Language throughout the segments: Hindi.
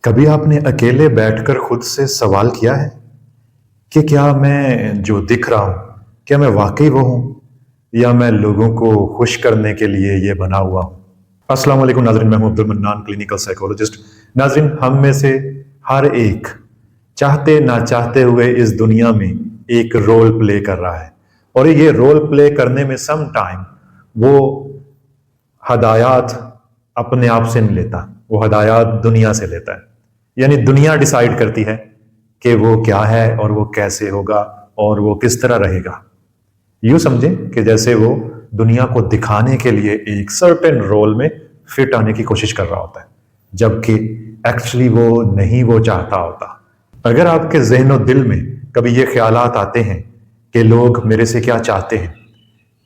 कभी आपने अकेले बैठकर खुद से सवाल किया है कि क्या मैं जो दिख रहा हूं, क्या मैं वाकई वो हूं या मैं लोगों को खुश करने के लिए ये बना हुआ हूं। अस्सलाम वालेकुम नाज़रीन, मैं हूं अब्दुल मन्नान, क्लिनिकल साइकोलॉजिस्ट। नाज़रीन, हम में से हर एक चाहते ना चाहते हुए इस दुनिया में एक रोल प्ले कर रहा है, और ये रोल प्ले करने में सम टाइम वो हदायत अपने आप से नहीं लेता, वो हदायत दुनिया से लेता है। यानी दुनिया डिसाइड करती है कि वो क्या है और वो कैसे होगा और वो किस तरह रहेगा। यूं समझें कि जैसे वो दुनिया को दिखाने के लिए एक सर्टेन रोल में फिट आने की कोशिश कर रहा होता है, जबकि एक्चुअली वो नहीं वो चाहता होता। अगर आपके ज़हन और दिल में कभी ये ख्यालात आते हैं कि लोग मेरे से क्या चाहते हैं,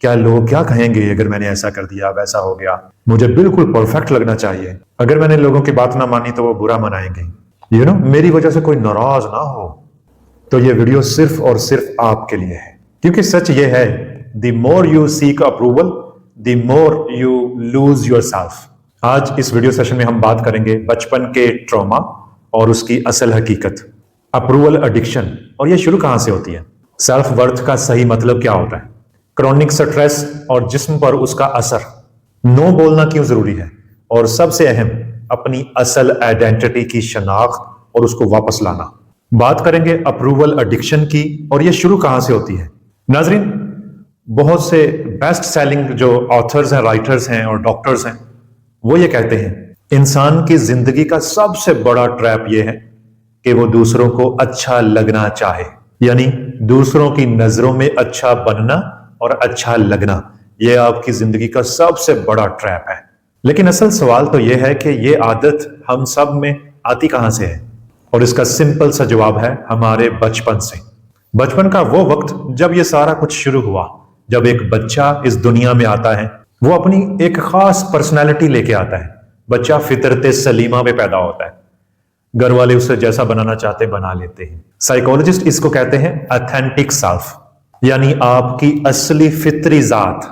क्या लोग क्या कहेंगे अगर मैंने ऐसा कर दिया, वैसा हो गया, मुझे बिल्कुल परफेक्ट लगना चाहिए, अगर मैंने लोगों की बात ना मानी तो वो बुरा मनाएंगे, मेरी वजह से कोई नाराज ना हो, तो ये वीडियो सिर्फ और सिर्फ आपके लिए है। क्योंकि सच ये है, the more you seek approval the more you lose your self. आज इस वीडियो सेशन में हम बात करेंगे बचपन के ट्रॉमा और उसकी असल हकीकत, अप्रूवल एडिक्शन, और ये शुरू कहां से होती है, सेल्फ वर्थ का सही मतलब क्या होता है, क्रॉनिक स्ट्रेस और जिस्म पर उसका असर, नो बोलना क्यों जरूरी है, और सबसे अहम अपनी असल आइडेंटिटी की शनाख्त और उसको वापस लाना। बात करेंगे अप्रूवल एडिक्शन की, और ये शुरू कहां से होती है। नाजरीन, बहुत से बेस्ट सेलिंग जो ऑथर्स हैं, राइटर्स हैं और डॉक्टर्स हैं, वो ये कहते हैं इंसान की जिंदगी का सबसे बड़ा ट्रैप ये है कि वो दूसरों को अच्छा लगना चाहे, यानी दूसरों की नजरों में अच्छा बनना और अच्छा लगना, ये आपकी जिंदगी का सबसे बड़ा ट्रैप है। लेकिन असल सवाल तो यह है कि ये आदत हम सब में आती कहां से है, और इसका सिंपल सा जवाब है हमारे बचपन से। बचपन का वो वक्त जब ये सारा कुछ शुरू हुआ, जब एक बच्चा इस दुनिया में आता है, वो अपनी एक खास पर्सनैलिटी लेके आता है। बच्चा फितरत सलीमा में पैदा होता है, घर वाले उसे जैसा बनाना चाहते बना लेते हैं। साइकोलॉजिस्ट इसको कहते हैं ऑथेंटिक सेल्फ, यानी आपकी असली फितरी जात।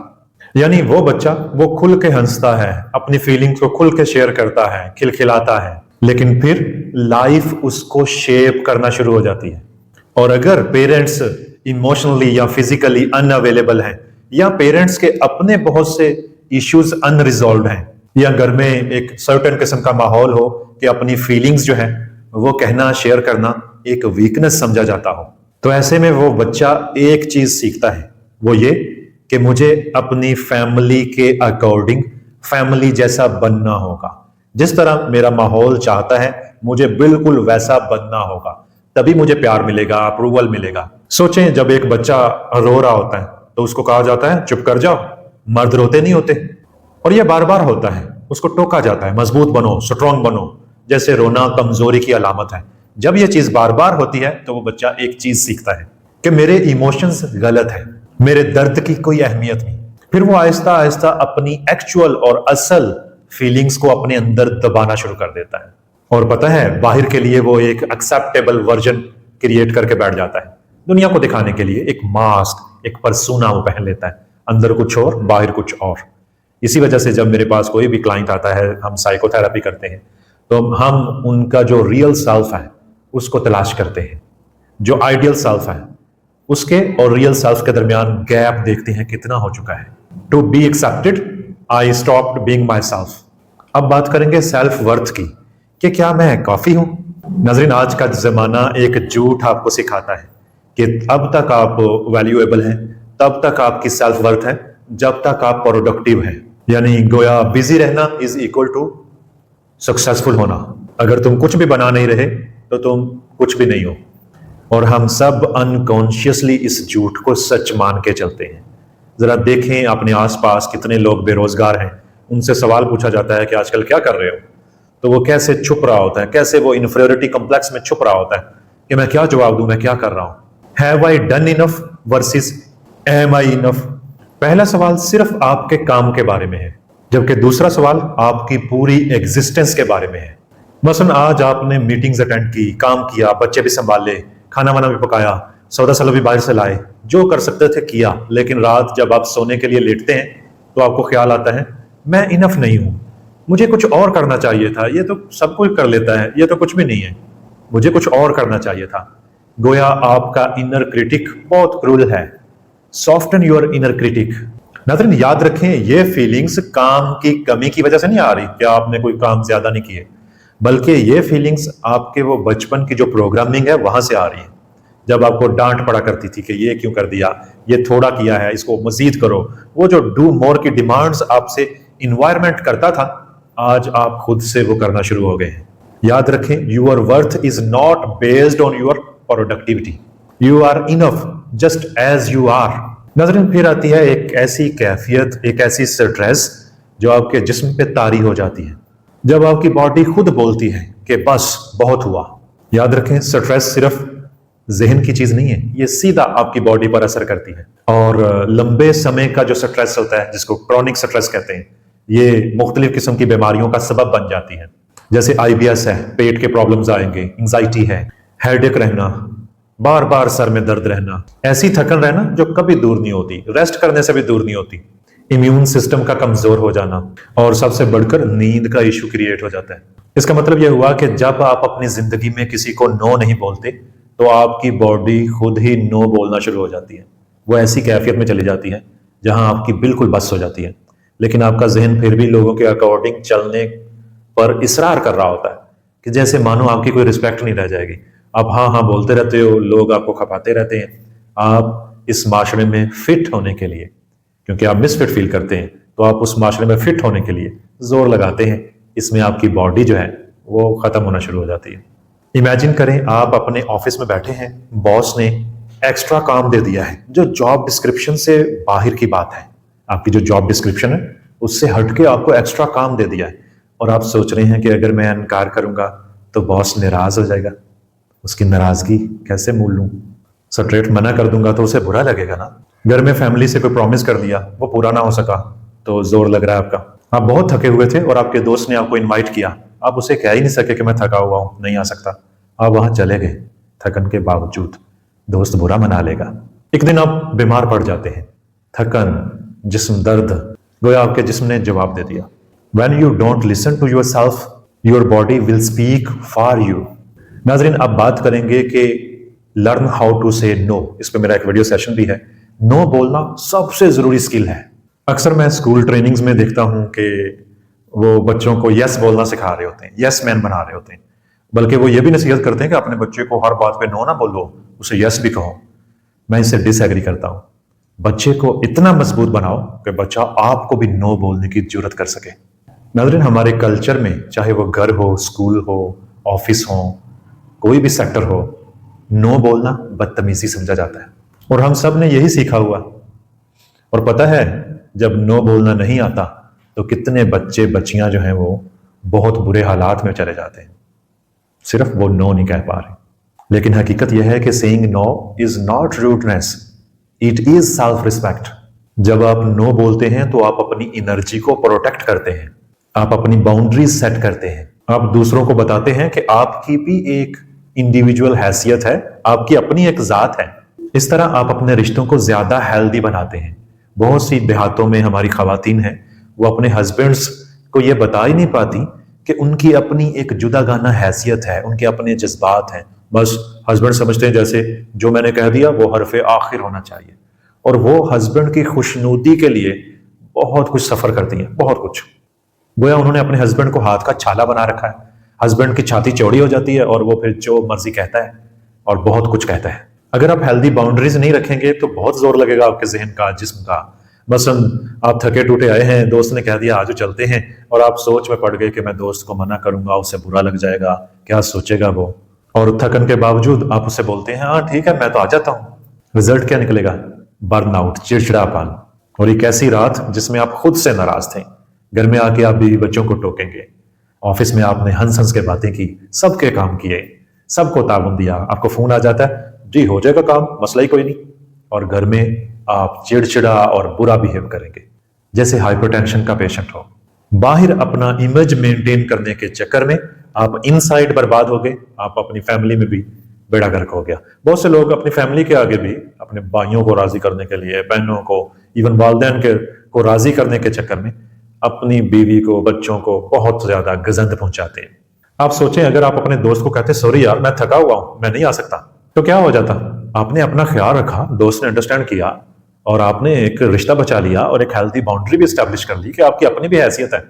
यानी वो बच्चा वो खुल के हंसता है, अपनी फीलिंग्स को खुल के शेयर करता है, खिलखिलाता है, लेकिन फिर लाइफ उसको शेप करना शुरू हो जाती है। और अगर पेरेंट्स इमोशनली या फिजिकली अनअवेलेबल हैं, या पेरेंट्स के अपने बहुत से इश्यूज अनरिजॉल्व हैं, या घर में एक सर्टेन किस्म का माहौल हो कि अपनी फीलिंग्स जो है वो कहना, शेयर करना एक वीकनेस समझा जाता हो, तो ऐसे में वो बच्चा एक चीज सीखता है, वो ये कि मुझे अपनी फैमिली के अकॉर्डिंग फैमिली जैसा बनना होगा। जिस तरह मेरा माहौल चाहता है मुझे बिल्कुल वैसा बनना होगा, तभी मुझे प्यार मिलेगा, अप्रूवल मिलेगा। सोचें, जब एक बच्चा रो रहा होता है तो उसको कहा जाता है चुप कर जाओ, मर्द रोते नहीं होते, और यह बार बार होता है। उसको टोका जाता है मजबूत बनो, स्ट्रांग बनो, जैसे रोना कमजोरी की अलामत है। जब यह चीज बार बार होती है तो वो बच्चा एक चीज सीखता है कि मेरे इमोशंस गलत है, मेरे दर्द की कोई अहमियत नहीं। फिर वो आहिस्ता आहिस्ता अपनी एक्चुअल और असल फीलिंग्स को अपने अंदर दबाना शुरू कर देता है, और पता है बाहर के लिए वो एक एक्सेप्टेबल वर्जन क्रिएट करके बैठ जाता है। दुनिया को दिखाने के लिए एक मास्क, एक परसूना वो पहन लेता है, अंदर कुछ और बाहर कुछ और। इसी वजह से जब मेरे पास कोई भी क्लाइंट आता है, हम साइकोथेरेपी करते हैं, तो हम उनका जो रियल सेल्फ है उसको तलाश करते हैं, जो आइडियल सेल्फ है उसके और रियल सेल्फ के दरमियान गैप देखते हैं कितना हो चुका है। To be accepted I stopped being myself. अब बात करेंगे सेल्फ वर्थ की, कि क्या मैं काफी हूं। नाज़रीन, आज का जमाना एक झूठ आपको सिखाता है कि अब तक आप वैल्यूएबल हैं, तब तक आपकी सेल्फ वर्थ है जब तक आप प्रोडक्टिव हैं। यानी गोया बिजी रहना इज इक्वल टू सक्सेसफुल होना। अगर तुम कुछ भी बना नहीं रहे तो तुम कुछ भी नहीं हो। और हम सब अनकॉन्शियसली इस झूठ को सच मान के चलते हैं। जरा देखें अपने आसपास कितने लोग बेरोजगार हैं, उनसे सवाल पूछा जाता है कि आजकल क्या कर रहे हो, तो वो कैसे छुप रहा होता है, कैसे वो इन्फीरियरिटी कॉम्प्लेक्स में छुप रहा होता है कि मैं क्या जवाब दूं, मैं क्या कर रहा हूं। Have I done enough versus am I enough. पहला सवाल सिर्फ आपके काम के बारे में है, जबकि दूसरा सवाल आपकी पूरी एग्जिस्टेंस के बारे में है। मसलन आज आपने मीटिंग्स अटेंड की, काम किया, बच्चे भी संभाले, खाना वाना भी पकाया, सौदा साला भी बाहर से लाए, जो कर सकते थे किया, लेकिन रात जब आप सोने के लिए लेटते हैं तो आपको ख्याल आता है मैं इनफ नहीं हूं, मुझे कुछ और करना चाहिए था, ये तो सब कोई कर लेता है, ये तो कुछ भी नहीं है, मुझे कुछ और करना चाहिए था। गोया आपका इनर क्रिटिक बहुत क्रूर है। Soften your inner critic. नाज़रीन याद रखें, ये फीलिंग्स काम की कमी की वजह से नहीं आ रही कि आपने कोई काम ज्यादा नहीं किए, बल्कि ये फीलिंग्स आपके वो बचपन की जो प्रोग्रामिंग है वहां से आ रही है। जब आपको डांट पड़ा करती थी कि ये क्यों कर दिया, ये थोड़ा किया है, इसको मजीद करो, वो जो डू मोर की डिमांड्स आपसे इन्वायरमेंट करता था, आज आप खुद से वो करना शुरू हो गए हैं। याद रखें, your worth is not based on your productivity, you are enough just as you are. नाज़रीन फिर आती है एक ऐसी कैफियत, एक ऐसी स्ट्रेस जो आपके जिस्म पे तारी हो जाती है, जब आपकी बॉडी खुद बोलती है कि बस बहुत हुआ। याद रखें, स्ट्रेस सिर्फ जहन की चीज नहीं है, ये सीधा आपकी बॉडी पर असर करती है। और लंबे समय का जो स्ट्रेस होता है, जिसको क्रॉनिक स्ट्रेस कहते हैं, ये मुख्तलिफ किस्म की बीमारियों का सबब बन जाती है। जैसे IBS है, पेट के प्रॉब्लम्स आएंगे, एंजाइटी है, हेडेक रहना, बार बार सर में दर्द रहना, ऐसी थकन रहना जो कभी दूर नहीं होती, रेस्ट करने से भी दूर नहीं होती, इम्यून सिस्टम का कमजोर हो जाना, और सबसे बढ़कर नींद का इशू क्रिएट हो जाता है। इसका मतलब यह हुआ कि जब आप अपनी जिंदगी में किसी को नो नहीं बोलते तो आपकी बॉडी खुद ही नो बोलना शुरू हो जाती है। वो ऐसी कैफियत में चली जाती है जहां आपकी बिल्कुल बस हो जाती है, लेकिन आपका जहन फिर भी लोगों के अकॉर्डिंग चलने पर इसरार कर रहा होता है कि जैसे मानो आपकी कोई रिस्पेक्ट नहीं रह जाएगी। आप हाँ हाँ बोलते रहते हो, लोग आपको खपाते रहते हैं। आप इस माशरे में फिट होने के लिए, क्योंकि आप मिसफिट फील करते हैं, तो आप उस माशरे में फिट होने के लिए जोर लगाते हैं। इसमें आपकी बॉडी जो है वो खत्म होना शुरू हो जाती है। इमेजिन करें, आप अपने ऑफिस में बैठे हैं, बॉस ने एक्स्ट्रा काम दे दिया है जो जॉब डिस्क्रिप्शन से बाहर की बात है। आपकी जो जॉब डिस्क्रिप्शन है उससे हटके आपको एक्स्ट्रा काम दे दिया है, और आप सोच रहे हैं कि अगर मैं इनकार करूंगा तो बॉस नाराज हो जाएगा, उसकी नाराजगी कैसे मोल लूं, स्ट्रेट मना कर दूंगा तो उसे बुरा लगेगा ना। घर में फैमिली से कोई प्रॉमिस कर दिया, वो पूरा ना हो सका तो जोर लग रहा है आपका। आप बहुत थके हुए थे और आपके दोस्त ने आपको इनवाइट किया, आप उसे कह ही नहीं सके कि मैं थका हुआ हूं, नहीं आ सकता। आप वहां चले गए थकन के बावजूद, दोस्त बुरा मना लेगा। एक दिन आप बीमार पड़ जाते हैं, थकन, जिस्म दर्द, गोया आपके जिस्म ने जवाब दे दिया। When you don't listen to yourself, your body will speak for you. नाजरीन अब बात करेंगे कि लर्न हाउ टू से नो। इस पे मेरा एक वीडियो सेशन भी है। नो बोलना सबसे जरूरी स्किल है। अक्सर मैं स्कूल ट्रेनिंग्स में देखता हूं कि वो बच्चों को यस बोलना सिखा रहे होते हैं, यस मैन बना रहे होते हैं, बल्कि वो ये भी नसीहत करते हैं कि अपने बच्चे को हर बात पे नो ना बोलो, उसे यस भी कहो। मैं इससे डिसएग्री करता हूं। बच्चे को इतना मजबूत बनाओ कि बच्चा आपको भी नो बोलने की जरूरत कर सके। नाज़रीन हमारे कल्चर में, चाहे वो घर हो, स्कूल हो, ऑफिस हो, कोई भी सेक्टर हो, नो बोलना बदतमीजी समझा जाता है, और हम सब ने यही सीखा हुआ। और पता है, जब नो बोलना नहीं आता तो कितने बच्चे बच्चियां जो हैं वो बहुत बुरे हालात में चले जाते हैं, सिर्फ वो नो नहीं कह पा रहे। लेकिन हकीकत यह है कि saying no is not rudeness, it is self respect. जब आप नो बोलते हैं तो आप अपनी एनर्जी को प्रोटेक्ट करते हैं, आप अपनी बाउंड्रीज सेट करते हैं, आप दूसरों को बताते हैं कि आपकी भी एक इंडिविजुअल हैसियत है, आपकी अपनी एक जात है। इस तरह आप अपने रिश्तों को ज्यादा हेल्दी बनाते हैं। बहुत सी देहातों में हमारी खवातीन हैं, वो अपने हस्बैंड्स को ये बता ही नहीं पाती कि उनकी अपनी एक जुदागाना हैसियत है, उनके अपने जज्बात हैं। बस हस्बैंड समझते हैं जैसे जो मैंने कह दिया वो हरफ आखिर होना चाहिए, और वो हस्बैंड की खुशनुदी के लिए बहुत कुछ सफर करती हैं, बहुत कुछ। गोया उन्होंने अपने हस्बैंड को हाथ का छाला बना रखा है। हस्बैंड की छाती चौड़ी हो जाती है और वो फिर जो मर्जी कहता है और बहुत कुछ कहता है। अगर आप हेल्दी बाउंड्रीज नहीं रखेंगे तो बहुत जोर लगेगा आपके जहन का, जिस्म का। मसलन आप थके टूटे आए हैं, दोस्त ने कह दिया आज चलते हैं, और आप सोच में पड़ गए कि मैं दोस्त को मना करूंगा, उसे बुरा लग जाएगा, क्या सोचेगा वो। और थकन के बावजूद आप उसे बोलते हैं हाँ ठीक है मैं तो आ जाता हूँ। रिजल्ट क्या निकलेगा? बर्नआउट, चिड़चिड़ापन, और एक ऐसी रात जिसमें आप खुद से नाराज थे। घर में आके आप बीवी बच्चों को टोकेंगे, ऑफिस में आपने हंस हंस के बातें की, सबके काम किए, सबको ताउन दिया, आपको फोन आ जाता है जी हो जाएगा काम, मसला ही कोई नहीं, और घर में आप चिड़चिड़ा और बुरा बिहेव करेंगे जैसे हाइपरटेंशन का पेशेंट हो। बाहर अपना इमेज मेंटेन करने के चक्कर में आप इनसाइड बर्बाद हो गए, आप अपनी फैमिली में भी बेड़ा गर्क हो गया। बहुत से लोग अपनी फैमिली के आगे भी अपने भाइयों को राजी करने के लिए, बहनों को, इवन वालदैन के को राजी करने के चक्कर में अपनी बीवी को, बच्चों को बहुत ज्यादा गजंद पहुंचाते हैं। आप सोचें, अगर आप अपने दोस्त को कहते सॉरी यार मैं थका हुआ हूं, मैं नहीं आ सकता, तो क्या हो जाता? आपने अपना ख्याल रखा, दोस्त ने अंडरस्टैंड किया और आपने एक रिश्ता बचा लिया और एक हेल्थी बाउंड्री भी स्टैब्लिश कर ली कि आपकी अपनी भी हैसियत है।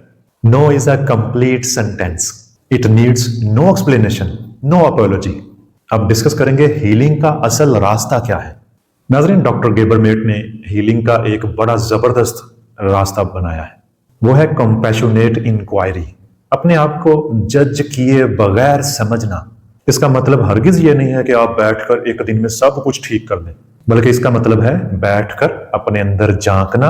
No is a complete sentence, it needs no explanation, no apology. अब डिस्कस करेंगे हीलिंग का असल रास्ता क्या है। नाज़रीन, डॉक्टर गेबरमेट ने हीलिंग का एक बड़ा जबरदस्त रास्ता बनाया है। वो है कंपैशनेट इंक्वायरी, अपने आप को जज किए बगैर समझना। इसका मतलब हरगिज ये नहीं है कि आप बैठकर एक दिन में सब कुछ ठीक कर दें, बल्कि इसका मतलब है बैठकर अपने अंदर झांकना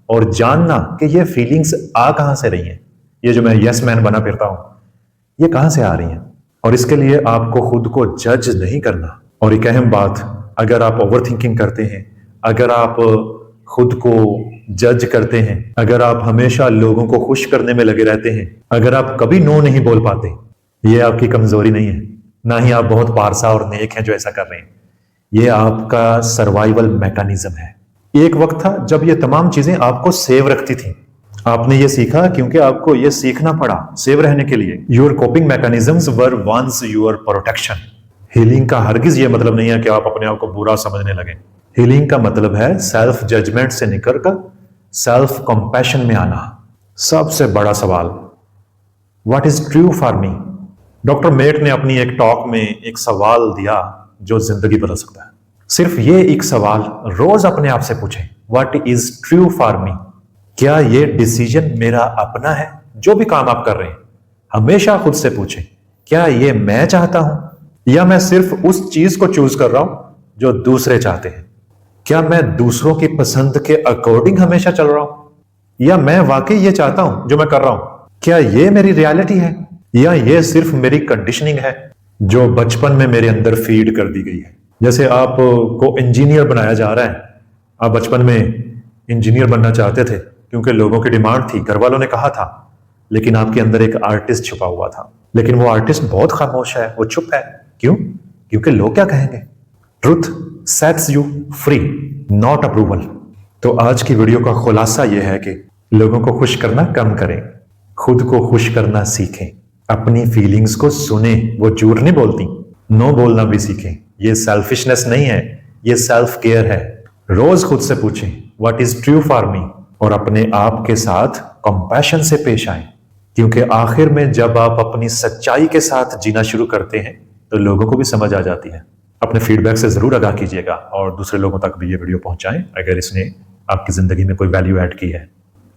और जानना कि ये फीलिंग्स आ कहां से रही हैं, ये जो मैं यस मैन बना फिरता हूं, ये कहां से आ रही हैं। और इसके लिए आपको खुद को जज नहीं करना। और एक अहम बात, अगर आप ओवर थिंकिंग करते हैं, अगर आप खुद को जज करते हैं, अगर आप हमेशा लोगों को खुश करने में लगे रहते हैं, अगर आप कभी नो नहीं बोल पाते, ये आपकी कमजोरी नहीं है, ना ही आप बहुत पारसा और नेक हैं जो ऐसा कर रहे हैं। ये आपका सर्वाइवल मैकेनिज्म है। एक वक्त था जब ये तमाम चीजें आपको सेव रखती थी। आपने ये सीखा क्योंकि आपको ये सीखना पड़ा सेव रहने के लिए। Your coping mechanisms were once your protection. Healing का हरगिज ये मतलब नहीं है कि आप अपने आप को बुरा समझने लगे। हीलिंग का मतलब है सेल्फ जजमेंट से निकलकर सेल्फ कंपैशन में आना। सबसे बड़ा सवाल, what is true for me? Doctor Mate ने अपनी एक टॉक में एक सवाल दिया जो जिंदगी बदल सकता है। सिर्फ ये एक सवाल रोज अपने आप से पूछें, व्हाट इज ट्रू फॉर मी? क्या ये डिसीजन मेरा अपना है? जो भी काम आप कर रहे हैं हमेशा खुद से पूछें, क्या ये मैं चाहता हूं या मैं सिर्फ उस चीज को चूज कर रहा हूं जो दूसरे चाहते हैं? क्या मैं दूसरों की पसंद के अकॉर्डिंग हमेशा चल रहा हूं या मैं वाकई ये चाहता हूं जो मैं कर रहा हूं? क्या ये मेरी रियलिटी है या ये सिर्फ मेरी कंडीशनिंग है जो बचपन में मेरे अंदर फीड कर दी गई है? जैसे आपको इंजीनियर बनाया जा रहा है, आप बचपन में इंजीनियर बनना चाहते थे क्योंकि लोगों की डिमांड थी, घर वालों ने कहा था, लेकिन आपके अंदर एक आर्टिस्ट छुपा हुआ था। लेकिन वो आर्टिस्ट बहुत खामोश है, वो चुप है। क्यों? क्योंकि लोग क्या कहेंगे। Truth sets you free, not approval. तो आज की वीडियो का खुलासा यह है कि लोगों को खुश करना कम करें, खुद को खुश करना सीखें, अपनी फीलिंग्स को सुने, वो झूठ नहीं बोलती, नो बोलना भी सीखें। ये सेल्फिशनेस नहीं है, ये सेल्फ केयर है। रोज खुद से पूछें व्हाट इज ट्रू फॉर मी और अपने आप के साथ कंपैशन से पेश आएं, क्योंकि आखिर में जब आप अपनी सच्चाई के साथ जीना शुरू करते हैं तो लोगों को भी समझ आ जाती है। अपने फीडबैक से जरूर आगाह कीजिएगा और दूसरे लोगों तक भी ये वीडियो पहुंचाएं अगर इसने आपकी जिंदगी में कोई वैल्यू ऐड की है।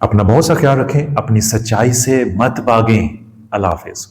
अपना बहुत सा ख्याल रखें, अपनी सच्चाई से मत भागें। अल्लाह हाफिज।